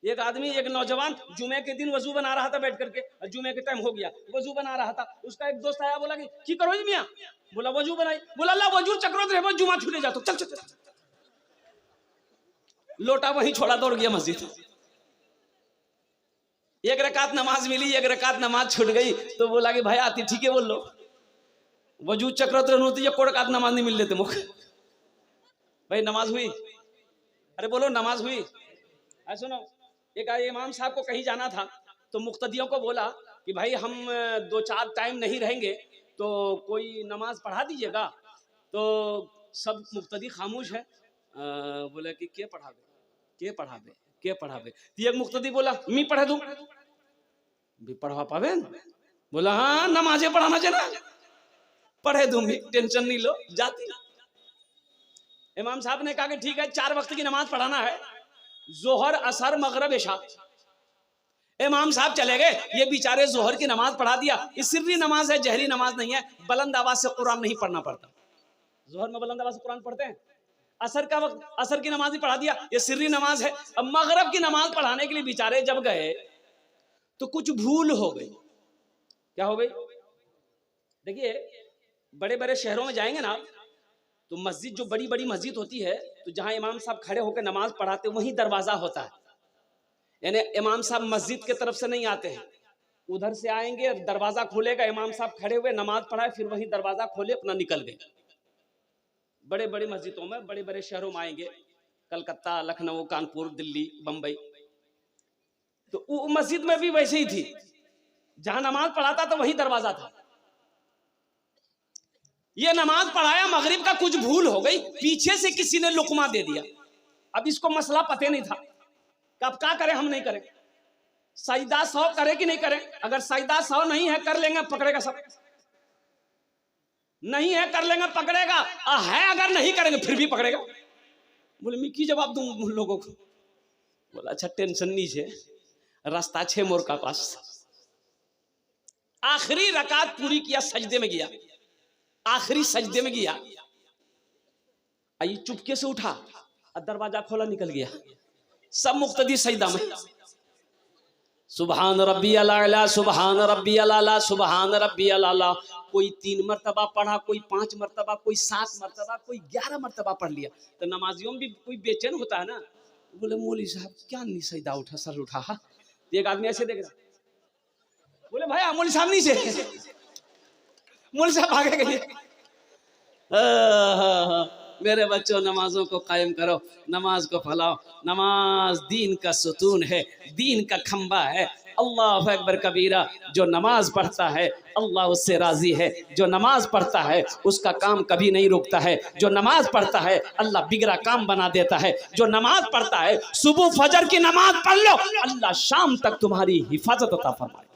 एक आदमी, एक नौजवान जुमे के दिन वजू बना रहा था बैठ करके, जुमे के टाइम हो गया, वजू बना रहा था। उसका एक दोस्त आया, बोला कि करो जी मियां? बोला वजू बनाई। बोला अल्लाह वजू चक्रोत रहे, जुमा छूटे जातो, चल चल चल। लोटा वहीं छोड़ा, दौड़ गया मस्जिद। एक रकात नमाज मिली, एक रकात नमाज छूट गई। तो बोला कि भाई आती ठीक है बोल लो, वजू चक्रोत रहती कोई रकात नमाज नहीं मिल लेते मुख। भाई नमाज हुई? अरे बोलो नमाज हुई? सुनो, एक इमाम साहब को कहीं जाना था, तो मुक्तदियों को बोला कि भाई हम 2-4 टाइम नहीं रहेंगे, तो कोई नमाज पढ़ा दीजिएगा। तो सब मुक्तदी खामोश है। बोला कि के पढ़ावे, के पढ़ावे, के पढ़ावे। तो एक मुक्तदी बोला मैं पढ़ा दूं। भी पढ़वा पावे? बोला हाँ नमाजें पढ़ाना चाहिए, पढ़े दूं, टेंशन नहीं लो, जाती। इमाम साहब ने कहा कि ठीक है, 4 वक्त की नमाज पढ़ाना है, जोहर, असर, मगरिब, इशा। इमाम साहब चले गए, ये बेचारे जोहर की नमाज पढ़ा दिया। ये सिर्री नमाज है, जहरी नमाज नहीं है, बुलंद आवाज से कुरान नहीं पढ़ना पड़ता। जोहर में बुलंद आवाज से कुरान पढ़ते हैं। असर का वक्त असर की नमाज भी पढ़ा दिया, ये सिर्री नमाज है। अब मगरिब की नमाज पढ़ाने के लिए बेचारे जब गए तो कुछ भूल हो गई। क्या हो गई? देखिए बड़े बड़े शहरों में जाएंगे ना, तो मस्जिद, जो बड़ी बड़ी मस्जिद होती है, तो जहां इमाम साहब खड़े होकर नमाज पढ़ाते वहीं दरवाजा होता है। यानी इमाम साहब मस्जिद के तरफ से नहीं आते हैं, उधर से आएंगे, दरवाजा खोलेगा, इमाम साहब खड़े हुए नमाज पढ़ाए, फिर वहीं दरवाजा खोले, अपना निकल गए। बड़े बड़े मस्जिदों में, बड़े बड़े शहरों में आएंगे, कलकत्ता, लखनऊ, कानपुर, दिल्ली, बंबई, तो वो मस्जिद में भी वैसे ही थी, जहां नमाज पढ़ाता तो वहीं दरवाजा था। ये नमाज पढ़ाया, मगरिब का कुछ भूल हो गई, पीछे से किसी ने लुकमा दे दिया। अब इसको मसला पते नहीं था, कब क्या करें, हम नहीं करें। सजदा 100 करे कि नहीं करें? अगर सजदा 100 नहीं है, कर लेंगे, पकड़ेगा सब। नहीं है, कर लेंगे, पकड़ेगा। है अगर नहीं करेंगे फिर भी पकड़ेगा। बोले मैं की जवाब दूं लोगों को? बोला अच्छा टेंशन नहीं है, रास्ता 6 मोर का पास। आखिरी रकात पूरी किया, सजदे में गया, आखिरी सजदे में गया, आई चुपके से उठा, दरवाजा खोला, निकल गया। सब मुक्तदी सजदा में, सुभान रब्बी अला, सुभान रब्बी अला, सुभान रब्बी अला। कोई 3 मरतबा पढ़ा, कोई 5 मरतबा, कोई 7 मरतबा, कोई 11 मरतबा पढ़ लिया। तो नमाजियों में भी कोई बेचैन होता है ना। बोले मौलवी साहब क्या नहीं सजदा उठा, सर उठा। एक आदमी ऐसे देख रहा, बोले भाई मौलवी साहब नहीं से, मौलवी साहब भागे गए। मेरे बच्चों नमाजों को कायम करो, नमाज को फैलाओ। नमाज दीन का सुतून है, दीन का खंबा है। अल्लाह अकबर कबीरा। जो नमाज पढ़ता है अल्लाह उससे राजी है, जो नमाज पढ़ता है उसका काम कभी नहीं रुकता है। जो नमाज पढ़ता है अल्लाह बिगड़ा काम बना देता है। जो नमाज पढ़ता है, सुबह फजर की नमाज पढ़ लो, अल्लाह शाम तक तुम्हारी हिफाजत अता फरमाए।